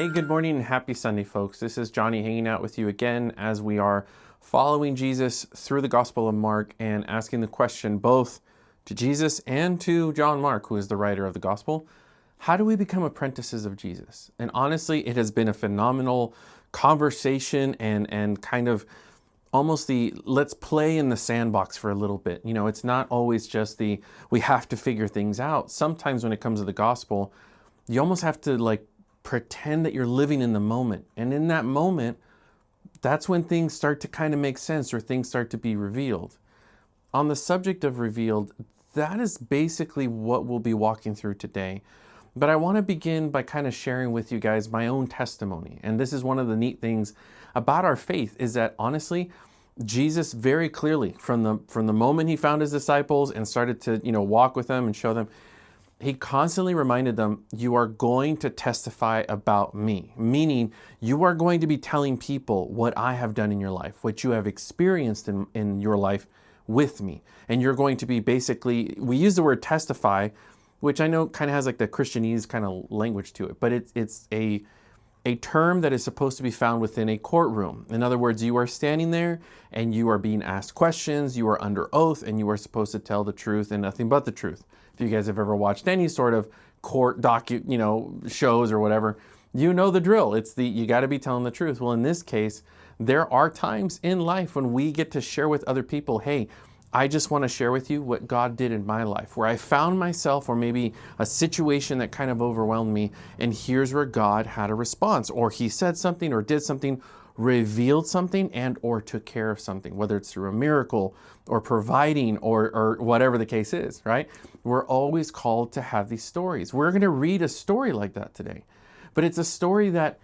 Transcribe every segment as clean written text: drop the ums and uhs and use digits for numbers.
Hey, good morning and happy Sunday, folks. This is Johnny hanging out with you again as we are following Jesus through the Gospel of Mark and asking the question both to Jesus and to John Mark, who is the writer of the Gospel, how do we become apprentices of Jesus? And honestly, it has been a phenomenal conversation and kind of almost the let's play in the sandbox for a little bit. You know, it's not always just the we have to figure things out. Sometimes when it comes to the gospel, you almost have to pretend that you're living in the moment. And in that moment, that's when things start to kind of make sense or things start to be revealed. On the subject of revealed, that is basically what we'll be walking through today. But I want to begin by kind of sharing with you guys my own testimony. And this is one of the neat things about our faith is that honestly, Jesus very clearly from the moment he found his disciples and started to, walk with them and show them, he constantly reminded them, you are going to testify about me, meaning you are going to be telling people what I have done in your life, what you have experienced in your life with me. And you're going to be basically, we use the word testify, which I know kind of has like the Christianese kind of language to it, but it's a term that is supposed to be found within a courtroom. In other words, you are standing there and you are being asked questions, you are under oath, and you are supposed to tell the truth and nothing but the truth. If you guys have ever watched any sort of court shows or whatever, you know the drill. You got to be telling the truth. Well, in this case, there are times in life when we get to share with other people, hey, I just want to share with you what God did in my life, where I found myself or maybe a situation that kind of overwhelmed me, and here's where God had a response, or he said something or did something, revealed something, and or took care of something, whether it's through a miracle or providing or whatever the case is, right? We're always called to have these stories. We're going to read a story like that today, but it's a story that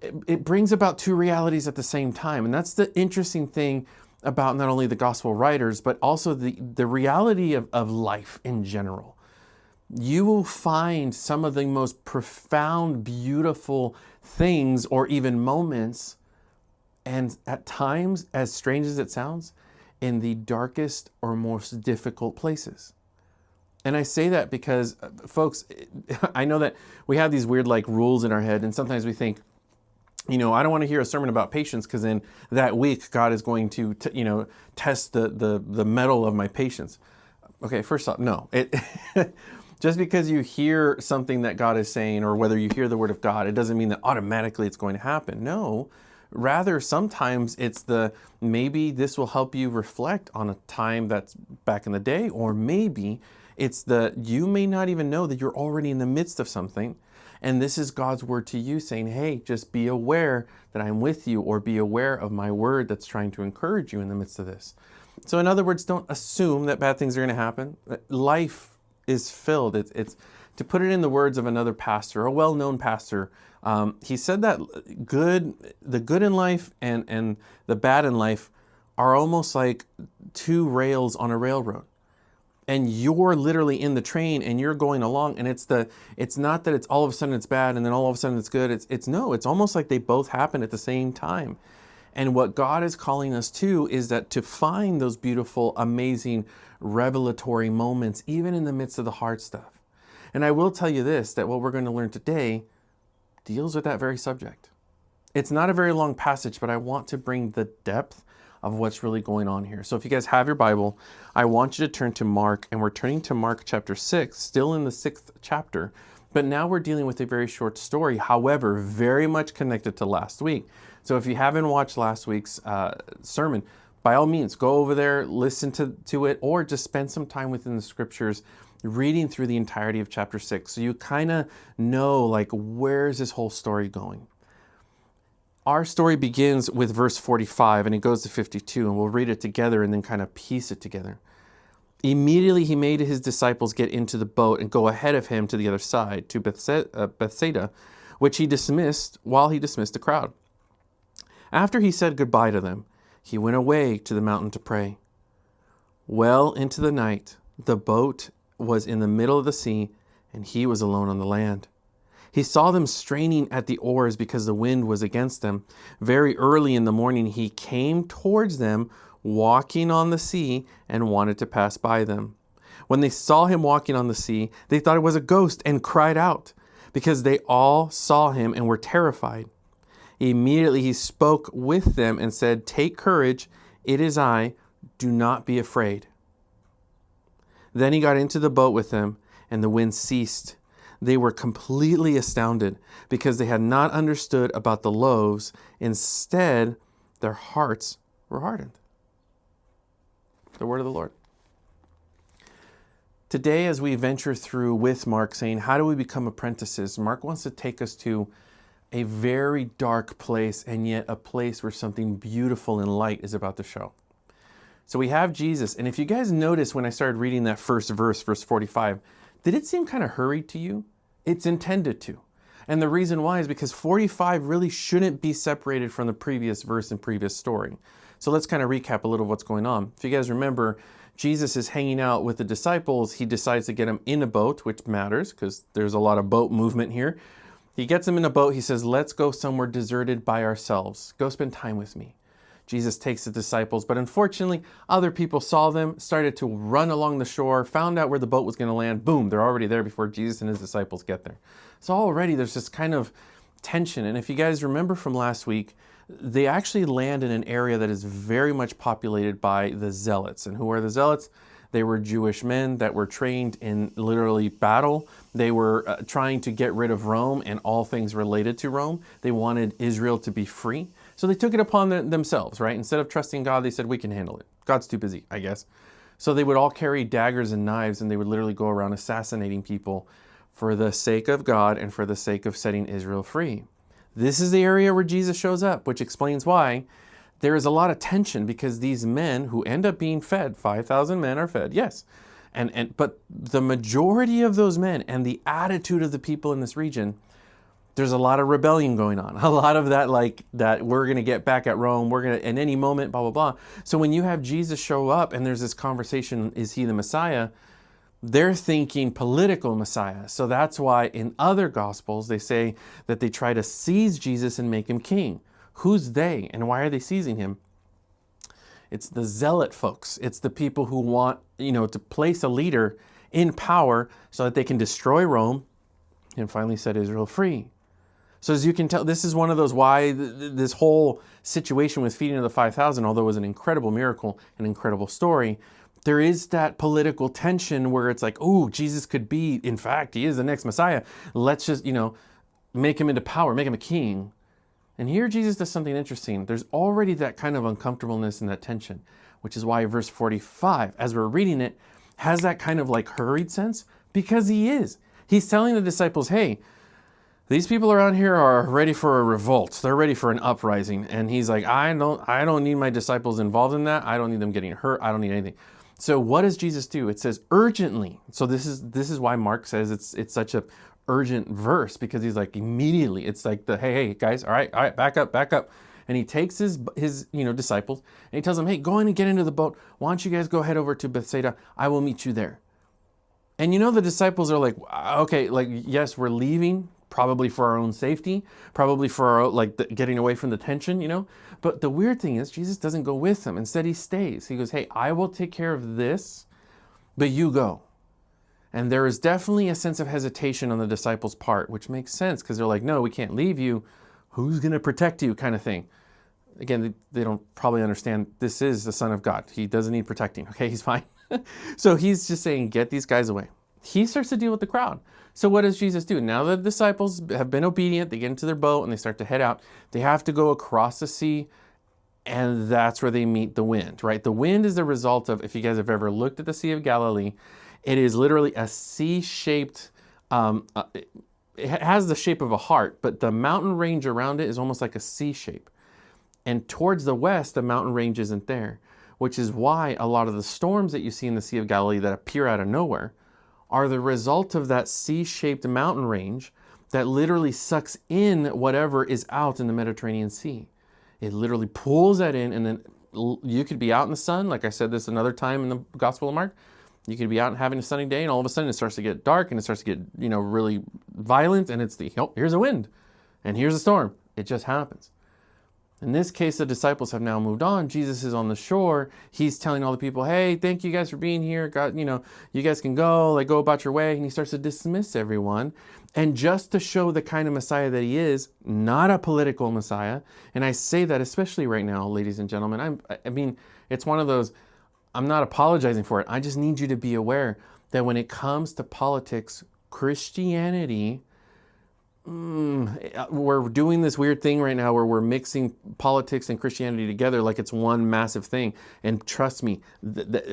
it brings about two realities at the same time. And that's the interesting thing about not only the gospel writers, but also the reality of life in general. You will find some of the most profound, beautiful things or even moments, and at times, as strange as it sounds, in the darkest or most difficult places. And I say that because, folks, I know that we have these weird rules in our head, and sometimes we think, I don't want to hear a sermon about patience because in that week, God is going to, test the mettle of my patience. Okay, first off, no. Just because you hear something that God is saying or whether you hear the word of God, it doesn't mean that automatically it's going to happen. No, rather sometimes it's maybe this will help you reflect on a time that's back in the day, or maybe it's you may not even know that you're already in the midst of something. And this is God's word to you saying, hey, just be aware that I'm with you, or be aware of my word that's trying to encourage you in the midst of this. So in other words, don't assume that bad things are going to happen. Life is filled. It's to put it in the words of another pastor, a well-known pastor, he said that the good in life and the bad in life are almost like two rails on a railroad. And you're literally in the train and you're going along, and it's not that it's all of a sudden it's bad and then all of a sudden it's good. It's almost like they both happen at the same time. And what God is calling us to is that to find those beautiful, amazing, revelatory moments, even in the midst of the hard stuff. And I will tell you this, that what we're going to learn today deals with that very subject. It's not a very long passage, but I want to bring the depth of what's really going on here. So if you guys have your Bible, I want you to turn to Mark, and we're turning to Mark chapter 6, still in the 6th chapter, but now we're dealing with a very short story, however, very much connected to last week. So if you haven't watched last week's sermon, by all means, go over there, listen to it, or just spend some time within the scriptures reading through the entirety of chapter 6, so you kind of know, where's this whole story going. Our story begins with verse 45 and it goes to 52, and we'll read it together and then kind of piece it together. Immediately he made his disciples get into the boat and go ahead of him to the other side, to Bethsaida, which he dismissed while he dismissed the crowd. After he said goodbye to them, he went away to the mountain to pray. Well into the night, the boat was in the middle of the sea, and he was alone on the land. He saw them straining at the oars because the wind was against them. Very early in the morning, he came towards them, walking on the sea, and wanted to pass by them. When they saw him walking on the sea, they thought it was a ghost and cried out. because they all saw him and were terrified. Immediately he spoke with them and said, "Take courage, it is I, do not be afraid." Then he got into the boat with them, and the wind ceased. They were completely astounded because they had not understood about the loaves. Instead, their hearts were hardened. The word of the Lord. Today, as we venture through with Mark saying, how do we become apprentices? Mark wants to take us to a very dark place, and yet a place where something beautiful and light is about to show. So we have Jesus, and if you guys notice when I started reading that first verse, verse 45, did it seem kind of hurried to you? It's intended to. And the reason why is because 45 really shouldn't be separated from the previous verse and previous story. So let's kind of recap a little of what's going on. If you guys remember, Jesus is hanging out with the disciples. He decides to get them in a boat, which matters because there's a lot of boat movement here. He gets them in a boat. He says, let's go somewhere deserted by ourselves. Go spend time with me. Jesus takes the disciples, but unfortunately, other people saw them, started to run along the shore, found out where the boat was going to land. Boom, they're already there before Jesus and his disciples get there. So already there's this kind of tension. And if you guys remember from last week, they actually land in an area that is very much populated by the Zealots. And who are the Zealots? They were Jewish men that were trained in literally battle. They were trying to get rid of Rome and all things related to Rome. They wanted Israel to be free. So they took it upon themselves, right? Instead of trusting God, they said, we can handle it. God's too busy, I guess. So they would all carry daggers and knives, and they would literally go around assassinating people for the sake of God and for the sake of setting Israel free. This is the area where Jesus shows up, which explains why there is a lot of tension, because these men who end up being fed, 5,000 men are fed, yes. But the majority of those men and the attitude of the people in this region, there's a lot of rebellion going on. A lot of that, like, that we're going to get back at Rome, we're going to, in any moment, blah, blah, blah. So when you have Jesus show up and there's this conversation, is he the Messiah? They're thinking political Messiah. So that's why in other Gospels, they say that they try to seize Jesus and make him king. Who's they, and why are they seizing him? It's the zealot folks. It's the people who want, to place a leader in power so that they can destroy Rome and finally set Israel free. So as you can tell, this is one of those why this whole situation with feeding of the 5,000, although it was an incredible miracle, an incredible story, there is that political tension where it's like, oh, Jesus could be, in fact, he is the next Messiah. Let's just, make him into power, make him a king. And here Jesus does something interesting. There's already that kind of uncomfortableness and that tension, which is why verse 45, as we're reading it, has that kind of like hurried sense, because he is. He's telling the disciples, hey, these people around here are ready for a revolt. They're ready for an uprising. And he's like, I don't need my disciples involved in that. I don't need them getting hurt. I don't need anything. So what does Jesus do? It says urgently. So this is why Mark says it's such a urgent verse, because he's like immediately, it's like hey guys, all right, back up. And he takes his disciples and he tells them, hey, go in and get into the boat. Why don't you guys go head over to Bethsaida? I will meet you there. And the disciples are like, okay, like, yes, we're leaving, probably for our own safety, probably for our, getting away from the tension, But the weird thing is Jesus doesn't go with them. Instead, he stays. He goes, hey, I will take care of this, but you go. And there is definitely a sense of hesitation on the disciples' part, which makes sense because they're like, no, we can't leave you. Who's going to protect you, kind of thing. Again, they don't probably understand this is the Son of God. He doesn't need protecting. Okay, he's fine. So he's just saying, get these guys away. He starts to deal with the crowd. So what does Jesus do? Now the disciples have been obedient. They get into their boat and they start to head out. They have to go across the sea, and that's where they meet the wind, right? The wind is the result of, if you guys have ever looked at the Sea of Galilee, it is literally a C-shaped, it has the shape of a heart, but the mountain range around it is almost like a C shape. And towards the west, the mountain range isn't there, which is why a lot of the storms that you see in the Sea of Galilee that appear out of nowhere are the result of that C-shaped mountain range that literally sucks in whatever is out in the Mediterranean Sea. It literally pulls that in, and then you could be out in the sun, like I said this another time in the Gospel of Mark. You could be out and having a sunny day, and all of a sudden it starts to get dark, and it starts to get, really violent, and it's here's a wind, and here's a storm. It just happens. In this case, the disciples have now moved on. Jesus is on the shore. He's telling all the people, hey, thank you guys for being here. God, you guys can go, like, go about your way. And he starts to dismiss everyone. And just to show the kind of Messiah that he is, not a political Messiah. And I say that especially right now, ladies and gentlemen. I mean, it's one of those, I'm not apologizing for it. I just need you to be aware that when it comes to politics, Christianity, we're doing this weird thing right now where we're mixing politics and Christianity together like it's one massive thing. And trust me,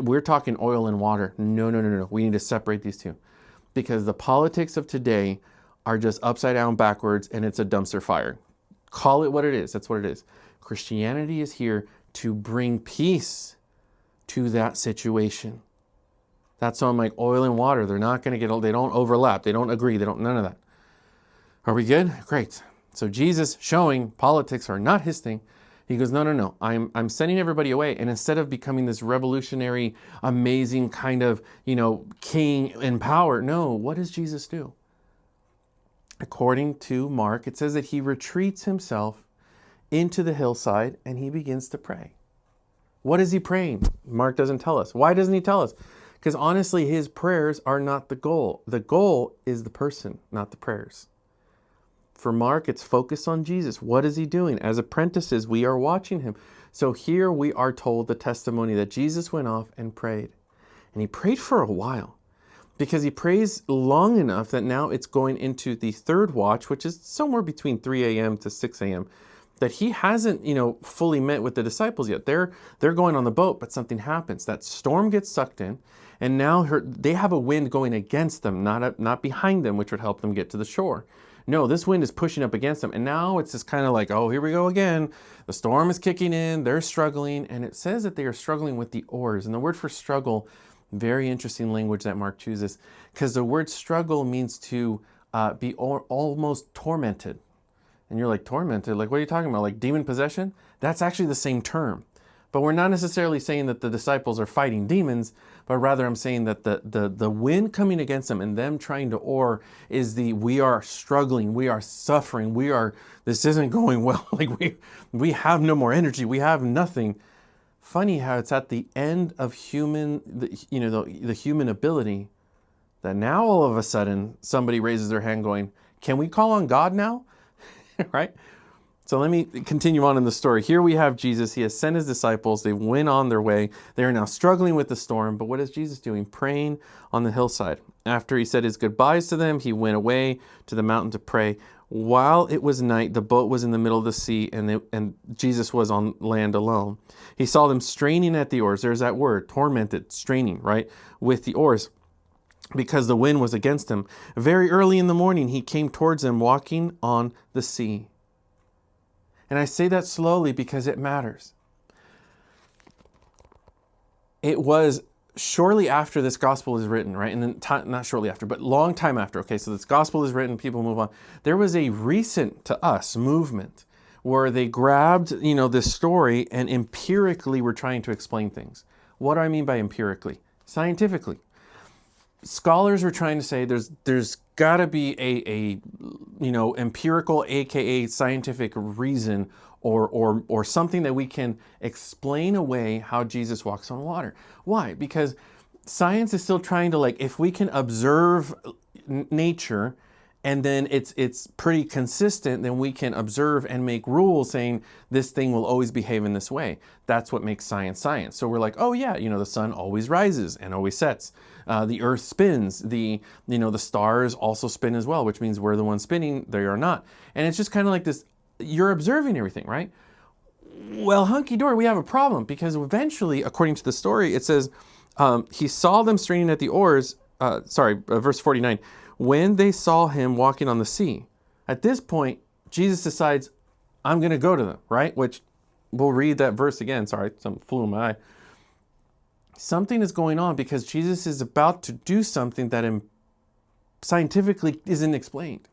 we're talking oil and water. No. We need to separate these two, because the politics of today are just upside down backwards, and it's a dumpster fire. Call it what it is. That's what it is. Christianity is here to bring peace to that situation. That's why I'm like, oil and water, they're not going to get, they don't overlap. They don't agree. None of that. Are we good? Great. So Jesus showing politics are not his thing. He goes, no. I'm sending everybody away. And instead of becoming this revolutionary, amazing kind of, king in power, no, what does Jesus do? According to Mark, it says that he retreats himself into the hillside and he begins to pray. What is he praying? Mark doesn't tell us. Why doesn't he tell us? Because honestly, his prayers are not the goal. The goal is the person, not the prayers. For Mark, it's focused on Jesus. What is he doing? As apprentices, we are watching him. So here we are told the testimony that Jesus went off and prayed. And he prayed for a while, because he prays long enough that now it's going into the third watch, which is somewhere between 3 a.m. to 6 a.m., that he hasn't, fully met with the disciples yet. They're going on the boat, but something happens. That storm gets sucked in, and now they have a wind going against them, not behind them, which would help them get to the shore. No, this wind is pushing up against them. And now it's just kind of like, oh, here we go again. The storm is kicking in. They're struggling. And it says that they are struggling with the oars. And the word for struggle, very interesting language that Mark chooses, because the word struggle means to be almost tormented. And you're like, tormented? Like, what are you talking about? Like demon possession? That's actually the same term. But we're not necessarily saying that the disciples are fighting demons, but rather I'm saying that the wind coming against them and them trying to oar is we are struggling, we are suffering, this isn't going well. Like we have no more energy, we have nothing. Funny how it's at the end of the human ability that now all of a sudden somebody raises their hand going, can we call on God now? Right? So let me continue on in the story. Here we have Jesus. He has sent his disciples. They went on their way. They are now struggling with the storm. But what is Jesus doing? Praying on the hillside. After he said his goodbyes to them, he went away to the mountain to pray. While it was night, the boat was in the middle of the sea, and Jesus was on land alone. He saw them straining at the oars. There's that word, tormented, straining, right, with the oars, because the wind was against him. Very early in the morning, he came towards them walking on the sea. And I say that slowly because it matters. It was shortly after this gospel is written, right? And then not shortly after, but long time after. Okay, so this gospel is written, people move on. There was a recent to us movement where they grabbed, this story and empirically were trying to explain things. What do I mean by empirically? Scientifically. Scholars were trying to say there's got to be a empirical, aka scientific reason or something that we can explain away how Jesus walks on water. Why? Because science is still trying to, if we can observe nature and then it's pretty consistent, then we can observe and make rules saying this thing will always behave in this way. That's what makes science science. So we're like, oh yeah, the sun always rises and always sets. The earth spins. The stars also spin as well, which means we're the ones spinning, they are not. And it's just kind of like this, you're observing everything, right? Well, hunky-dory, we have a problem, because eventually, according to the story, it says, he saw them straining at the oars, verse 49, when they saw him walking on the sea. At this point, Jesus decides, I'm going to go to them, right? Which we'll read that verse again. Sorry, something flew in my eye. Something is going on because Jesus is about to do something that scientifically isn't explained.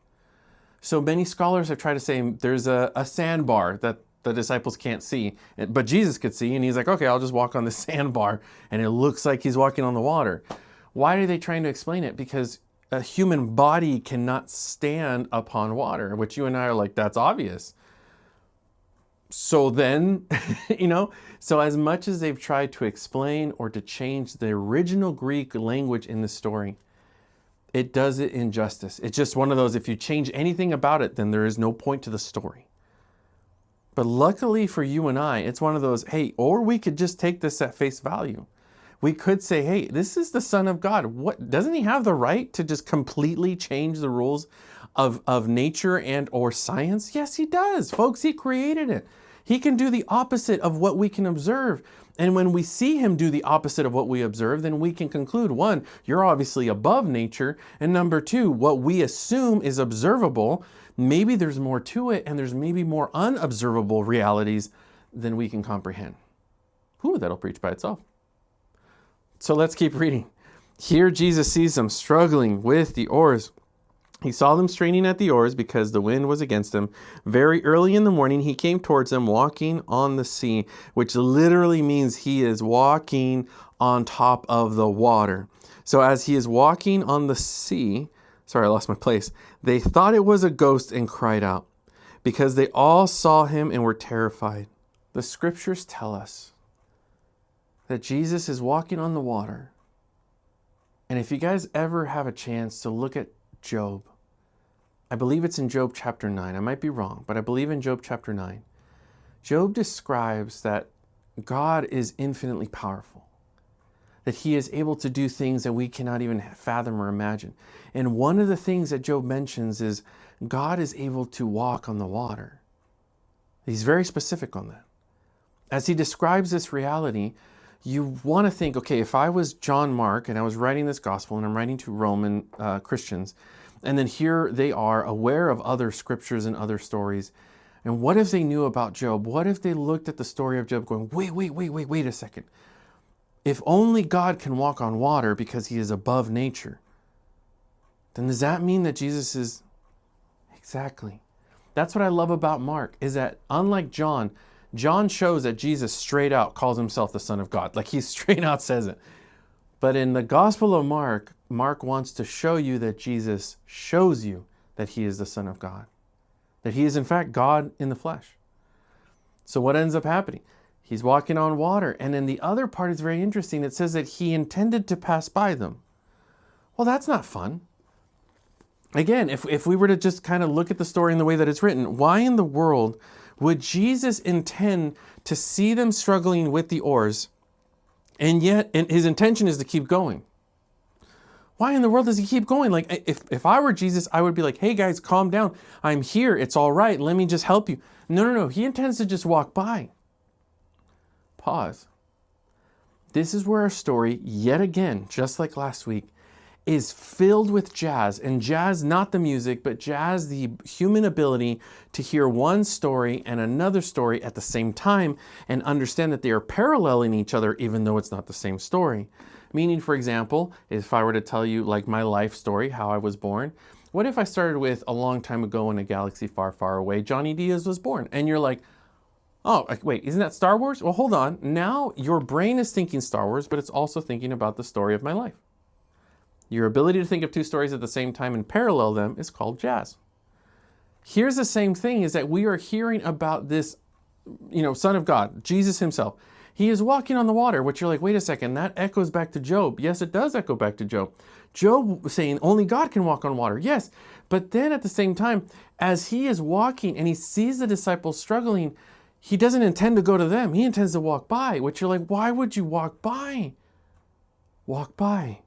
So many scholars have tried to say there's a sandbar that the disciples can't see, but Jesus could see, and he's like, okay, I'll just walk on the sandbar, and it looks like he's walking on the water. Why are they trying to explain it? Because a human body cannot stand upon water, which you and I are like, that's obvious. So then, so as much as they've tried to explain or to change the original Greek language in the story, it does it injustice. It's just one of those, if you change anything about it, then there is no point to the story. But luckily for you and I, it's one of those, hey, or we could just take this at face value. We could say, hey, this is the Son of God. What, doesn't he have the right to just completely change the rules of nature and or science? Yes, he does, folks. He created it. He can do the opposite of what we can observe. And when we see him do the opposite of what we observe, then we can conclude, one, you're obviously above nature. And number two, what we assume is observable, maybe there's more to it, and there's maybe more unobservable realities than we can comprehend. Ooh, that'll preach by itself. So let's keep reading. Here Jesus sees them struggling with the oars. He saw them straining at the oars because the wind was against them. Very early in the morning, he came towards them walking on the sea, which literally means he is walking on top of the water. So as he is walking on the sea, sorry, I lost my place. They thought it was a ghost and cried out because they all saw him and were terrified. The scriptures tell us that Jesus is walking on the water. And if you guys ever have a chance to look at Job, I believe it's in Job chapter 9. I might be wrong, but I believe in Job chapter 9. Job describes that God is infinitely powerful, that he is able to do things that we cannot even fathom or imagine. And one of the things that Job mentions is God is able to walk on the water. He's very specific on that. As he describes this reality, you want to think, okay, if I was John Mark and I was writing this gospel and I'm writing to Roman Christians, and then here they are aware of other scriptures and other stories, and what if they knew about Job? What if they looked at the story of Job going, wait a second. If only God can walk on water because he is above nature, then does that mean that Jesus is... Exactly. That's what I love about Mark, is that unlike John shows that Jesus straight out calls himself the Son of God. Like he straight out says it. But in the Gospel of Mark, Mark wants to show you that Jesus shows you that he is the Son of God. That he is in fact God in the flesh. So what ends up happening? He's walking on water. And then the other part is very interesting. It says that he intended to pass by them. Well, that's not fun. Again, if we were to just kind of look at the story in the way that it's written, why in the world would Jesus intend to see them struggling with the oars, and his intention is to keep going? Why in the world does he keep going? Like, if I were Jesus, I would be like, hey guys, calm down. I'm here. It's all right. Let me just help you. No. He intends to just walk by. Pause. This is where our story, yet again, just like last week, is filled with jazz. And jazz, not the music, but jazz, the human ability to hear one story and another story at the same time and understand that they are paralleling each other even though it's not the same story. Meaning, for example, if I were to tell you like my life story, how I was born, what if I started with a long time ago in a galaxy far, far away, Johnny Diaz was born? And you're like, oh, wait, isn't that Star Wars? Well, hold on. Now your brain is thinking Star Wars, but it's also thinking about the story of my life. Your ability to think of two stories at the same time and parallel them is called jazz. Here's the same thing, is that we are hearing about this, Son of God, Jesus himself. He is walking on the water, which you're like, wait a second, that echoes back to Job. Yes, it does echo back to Job. Job saying only God can walk on water. Yes, but then at the same time, as he is walking and he sees the disciples struggling, he doesn't intend to go to them. He intends to walk by, which you're like, why would you walk by? Walk by.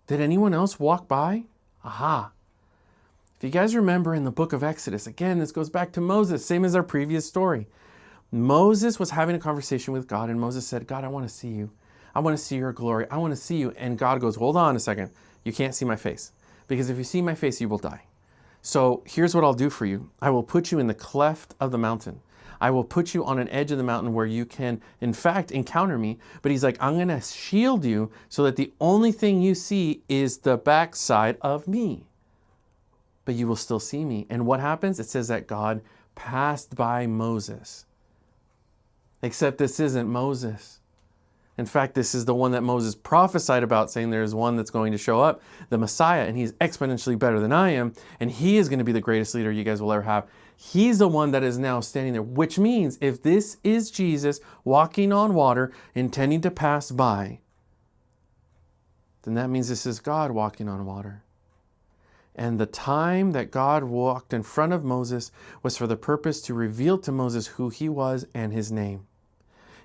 Did anyone else walk by? Aha. If you guys remember in the book of Exodus, again, this goes back to Moses, same as our previous story. Moses was having a conversation with God, and Moses said, God, I want to see you. I want to see your glory. I want to see you. And God goes, hold on a second. You can't see my face, because if you see my face, you will die. So here's what I'll do for you. I will put you in the cleft of the mountain. I will put you on an edge of the mountain where you can, in fact, encounter me. But he's like, I'm going to shield you so that the only thing you see is the backside of me. But you will still see me. And what happens? It says that God passed by Moses. Except this isn't Moses. In fact, this is the one that Moses prophesied about, saying there's one that's going to show up, the Messiah, and he's exponentially better than I am, and he is going to be the greatest leader you guys will ever have. He's the one that is now standing there, which means if this is Jesus walking on water, intending to pass by, then that means this is God walking on water. And the time that God walked in front of Moses was for the purpose to reveal to Moses who he was and his name.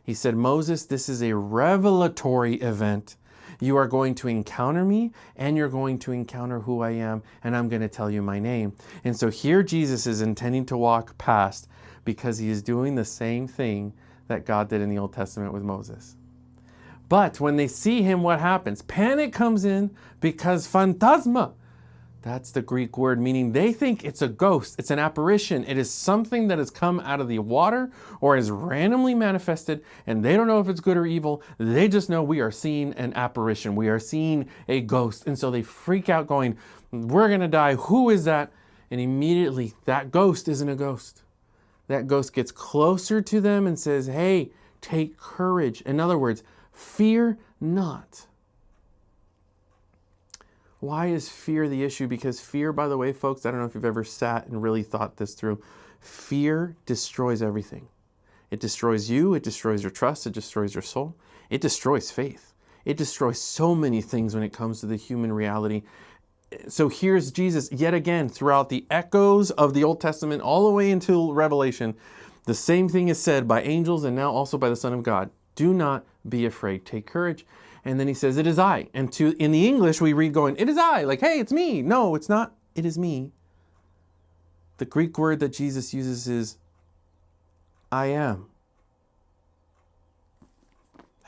He said, Moses, this is a revelatory event. You are going to encounter me, and you're going to encounter who I am, and I'm going to tell you my name. And so here Jesus is intending to walk past because he is doing the same thing that God did in the Old Testament with Moses. But when they see him, what happens? Panic comes in because phantasma. That's the Greek word meaning they think it's a ghost, it's an apparition. It is something that has come out of the water or is randomly manifested, and they don't know if it's good or evil. They just know we are seeing an apparition. We are seeing a ghost. And so they freak out going, we're going to die. Who is that? And immediately that ghost isn't a ghost. That ghost gets closer to them and says, hey, take courage. In other words, fear not. Why is fear the issue? Because fear, by the way, folks, I don't know if you've ever sat and really thought this through. Fear destroys everything. It destroys you. It destroys your trust. It destroys your soul. It destroys faith. It destroys so many things when it comes to the human reality. So here's Jesus yet again throughout the echoes of the Old Testament all the way until Revelation. The same thing is said by angels and now also by the Son of God. Do not be afraid. Take courage. And then he says, it is I. And in the English, we read going, it is I. Like, hey, it's me. No, it's not. It is me. The Greek word that Jesus uses is I am.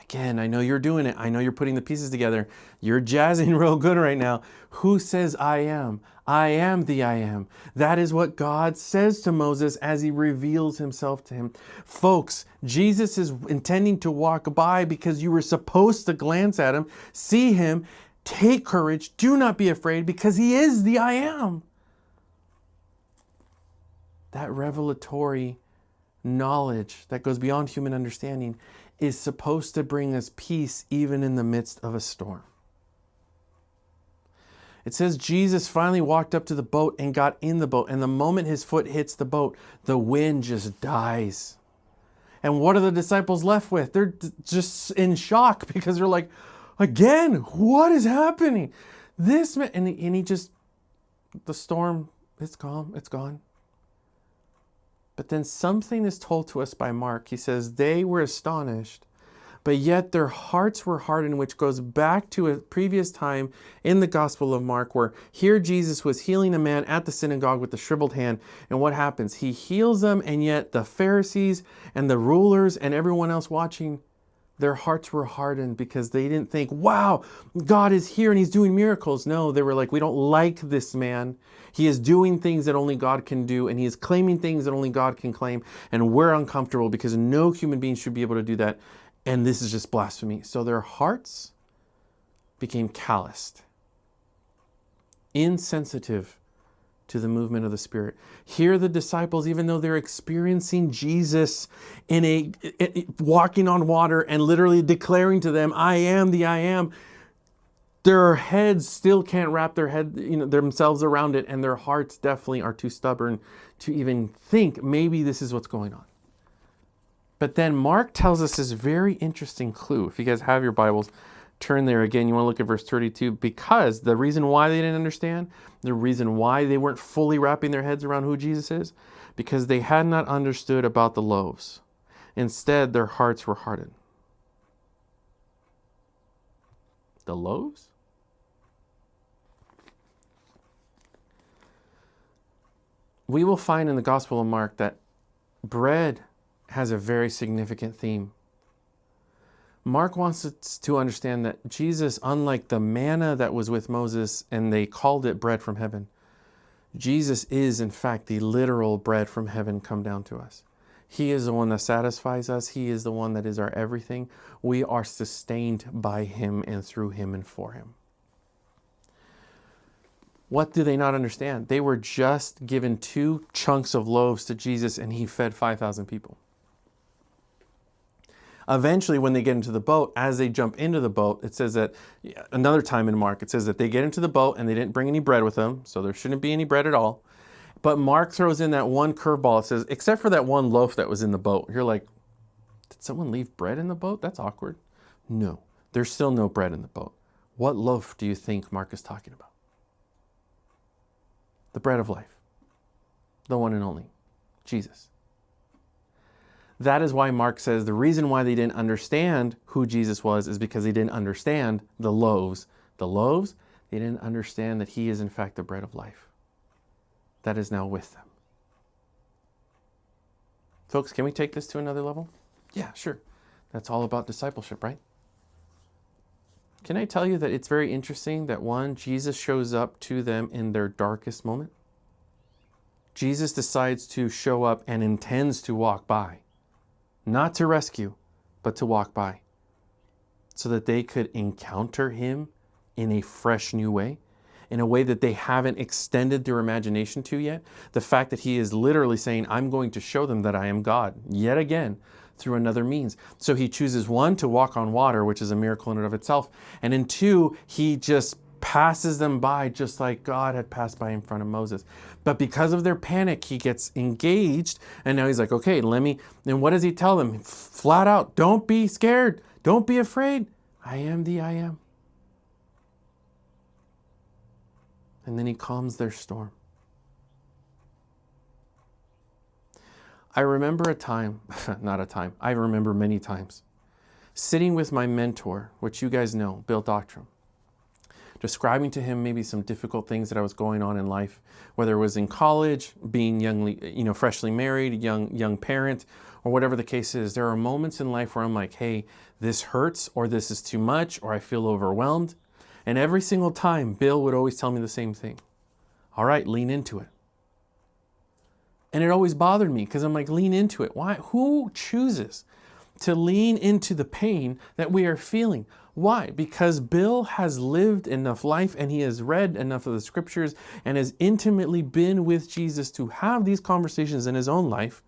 Again, I know you're doing it. I know you're putting the pieces together. You're jazzing real good right now. Who says I am? I am the I am. That is what God says to Moses as he reveals himself to him. Folks, Jesus is intending to walk by because you were supposed to glance at him, see him, take courage, do not be afraid because he is the I am. That revelatory knowledge that goes beyond human understanding is supposed to bring us peace even in the midst of a storm. It says Jesus finally walked up to the boat and got in the boat. And the moment his foot hits the boat, the wind just dies. And what are the disciples left with? They're just in shock because they're like, again, what is happening? This man, and he just, the storm, it's calm, it's gone. But then something is told to us by Mark. He says, they were astonished, but yet their hearts were hardened, which goes back to a previous time in the Gospel of Mark where here Jesus was healing a man at the synagogue with a shriveled hand. And what happens? He heals them, and yet the Pharisees and the rulers and everyone else watching, their hearts were hardened because they didn't think, wow, God is here and he's doing miracles. No, they were like, we don't like this man. He is doing things that only God can do, and he is claiming things that only God can claim. And we're uncomfortable because no human being should be able to do that. And this is just blasphemy. So their hearts became calloused, insensitive to the movement of the Spirit. Here the disciples, even though they're experiencing Jesus in walking on water and literally declaring to them, I am the I am, their heads still can't wrap themselves around it, and their hearts definitely are too stubborn to even think maybe this is what's going on. But then Mark tells us this very interesting clue. If you guys have your Bibles, turn there again. You want to look at verse 32, because the reason why they didn't understand, the reason why they weren't fully wrapping their heads around who Jesus is, because they had not understood about the loaves. Instead, their hearts were hardened. The loaves? We will find in the Gospel of Mark that bread has a very significant theme. Mark wants us to understand that Jesus, unlike the manna that was with Moses and they called it bread from heaven, Jesus is in fact the literal bread from heaven come down to us. He is the one that satisfies us. He is the one that is our everything. We are sustained by him and through him and for him. What do they not understand? They were just given 2 chunks of loaves to Jesus and he fed 5,000 people. Eventually, when they get into the boat, as they jump into the boat, it says that another time in Mark, it says that they get into the boat and they didn't bring any bread with them, so there shouldn't be any bread at all. But Mark throws in that one curveball. It says, except for that one loaf that was in the boat. You're like, did someone leave bread in the boat? That's awkward. No, there's still no bread in the boat. What loaf do you think Mark is talking about? The bread of life. The one and only, Jesus. That is why Mark says the reason why they didn't understand who Jesus was is because they didn't understand the loaves. The loaves, they didn't understand that he is in fact the bread of life that is now with them. Folks, can we take this to another level? Yeah, sure. That's all about discipleship, right? Can I tell you that it's very interesting that Jesus shows up to them in their darkest moment? Jesus decides to show up and intends to walk by. Not to rescue, but to walk by. So that they could encounter him in a fresh new way, in a way that they haven't extended their imagination to yet. The fact that he is literally saying, I'm going to show them that I am God, yet again, through another means. So he chooses, one, to walk on water, which is a miracle in and of itself. And in two, he just passes them by just like God had passed by in front of Moses. But because of their panic, he gets engaged. And now he's like, okay, and what does he tell them? Flat out, don't be scared. Don't be afraid. I am the I am. And then he calms their storm. I remember I remember many times sitting with my mentor, which you guys know, Bill Doctrum, describing to him maybe some difficult things that I was going on in life, whether it was in college, being freshly married, young parent, or whatever the case is. There are moments in life where I'm like, hey, this hurts, or this is too much, or I feel overwhelmed. And every single time, Bill would always tell me the same thing. All right, lean into it. And it always bothered me because I'm like, lean into it. Why? Who chooses to lean into the pain that we are feeling? Why? Because Bill has lived enough life and he has read enough of the scriptures and has intimately been with Jesus to have these conversations in his own life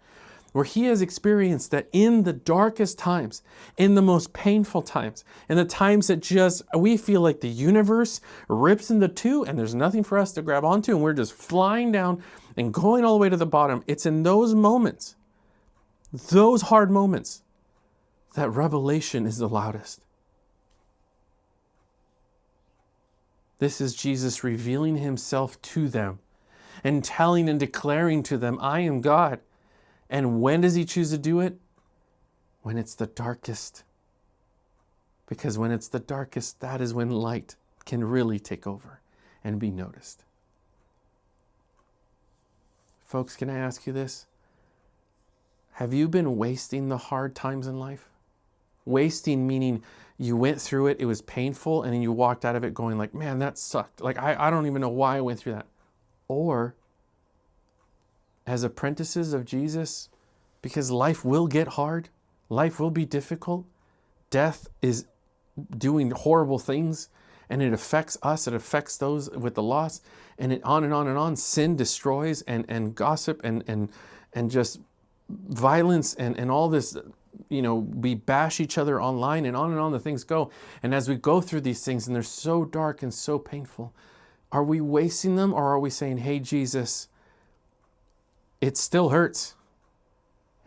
where he has experienced that in the darkest times, in the most painful times, in the times that we feel like the universe rips into two and there's nothing for us to grab onto and we're just flying down and going all the way to the bottom. It's in those moments, those hard moments, that revelation is the loudest. This is Jesus revealing himself to them and telling and declaring to them, I am God. And when does he choose to do it? When it's the darkest. Because when it's the darkest, that is when light can really take over and be noticed. Folks, can I ask you this? Have you been wasting the hard times in life? Wasting meaning you went through it, it was painful, and then you walked out of it going like, man, that sucked. Like, I don't even know why I went through that. Or as apprentices of Jesus, because life will get hard, life will be difficult, death is doing horrible things, and it affects us, it affects those with the loss, and it on and on and on. Sin destroys, and gossip and just violence and all this, we bash each other online and on the things go. And as we go through these things and they're so dark and so painful, are we wasting them, or are we saying, hey, Jesus, it still hurts.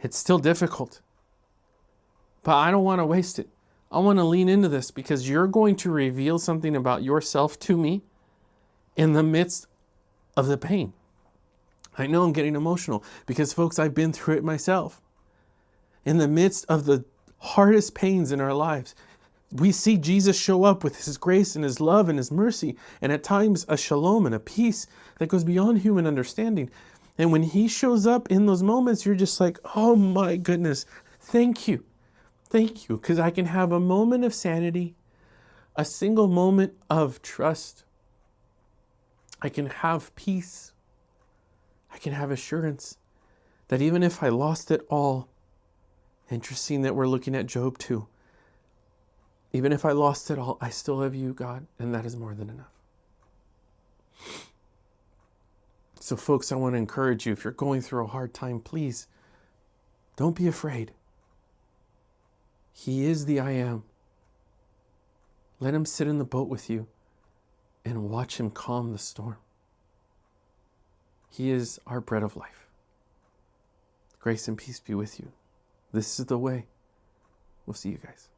It's still difficult. But I don't want to waste it. I want to lean into this because you're going to reveal something about yourself to me in the midst of the pain. I know I'm getting emotional because, folks, I've been through it myself. In the midst of the hardest pains in our lives, we see Jesus show up with his grace and his love and his mercy, and at times a shalom and a peace that goes beyond human understanding. And when he shows up in those moments, you're just like, oh my goodness, thank you. Thank you, because I can have a moment of sanity, a single moment of trust. I can have peace. I can have assurance that even if I lost it all, interesting that we're looking at Job 2, even if I lost it all, I still have you, God, and that is more than enough. So folks, I want to encourage you, if you're going through a hard time, please don't be afraid. He is the I am. Let him sit in the boat with you and watch him calm the storm. He is our bread of life. Grace and peace be with you. This is the way. We'll see you guys.